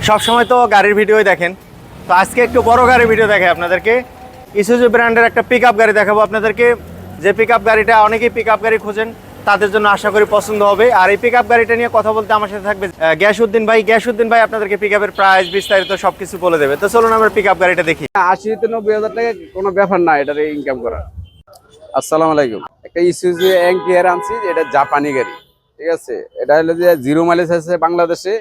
সবসময় তো গাড়ির ভিডিওই দেখেন, তো আজকে একটু বড় গাড়ির ভিডিও দেখাই আপনাদেরকে। ইসুজু ব্র্যান্ডের একটা পিক আপ গাড়ি দেখাবো আপনাদেরকে, যে পিক আপ গাড়িটা অনেকেই পিক আপ গাড়ি খোঁজেন, তাদের জন্য আশা করি পছন্দ হবে। আর এই পিক আপ গাড়িটা নিয়ে কথা বলতে আমার সাথে থাকবে গিয়াসউদ্দিন ভাই। গিয়াসউদ্দিন ভাই আপনাদেরকে পিক আপের প্রাইস বিস্তারিত সবকিছু বলে দেবে। তো চলুন আমরা পিক আপ গাড়িটা দেখি। 80-90 হাজার টাকা কোনো ব্যাপার না এটার ইনকাম করা। আসসালামু আলাইকুম। একটা ইসুজু এনকেআর আনছি, এটা জাপানি গাড়ি, ঠিক আছে। এটা হলো যে 0 মাইলেজ আছে বাংলাদেশে।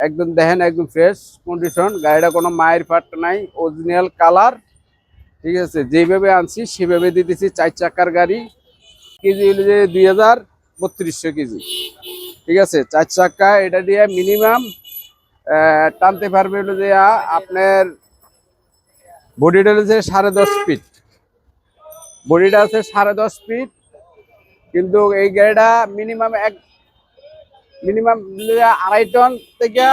একদম দেখেন, একদম ফ্রেশ কন্ডিশন। গাড়িটা কোনো মায়ের পার্ট নাই, অরিজিনাল কালার, ঠিক আছে। যেভাবে আনছি সেভাবে দিতেছি। 4 চাকার গাড়ি, কেজি হলো যে 2300 কেজি, ঠিক আছে। 4 চাকা, এটা দিয়ে মিনিমাম টানতে পারবে হলো যে আপনার বডিটা হচ্ছে 10.5 ফিট, বডিটা আছে 10.5 ফিট। কিন্তু এই গাড়িটা মিনিমাম 2.5 টন থেকে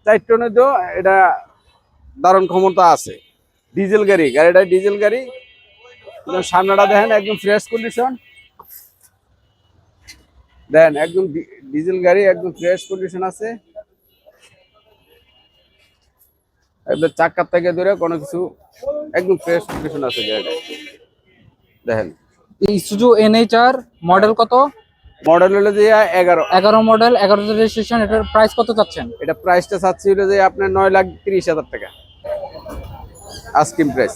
4 টনের তো এটা দারুণ ক্ষমতা আছে। ডিজেল গাড়ি, গাড়িটা ডিজেল গাড়ি। সামনেটা দেখেন একদম ফ্রেশ কন্ডিশন, দেখেন একদম ডিজেল গাড়ি, একদম ফ্রেশ কন্ডিশন আছে। একদম চাকার থেকে ধরে কোনো কিছু একদম ফ্রেশ কন্ডিশন আছে গাড়িটা, দেখেন। ইসুজু এনএইচআর মডেল কত? মডেল হলো যে 11 মডেল, 11 রেজিস্ট্রেশন। এটার প্রাইস কত চাচ্ছেন? এটা প্রাইসটা চাচ্ছি হলো যে আপনার 9,30,000 টাকা আস্কিং প্রাইস।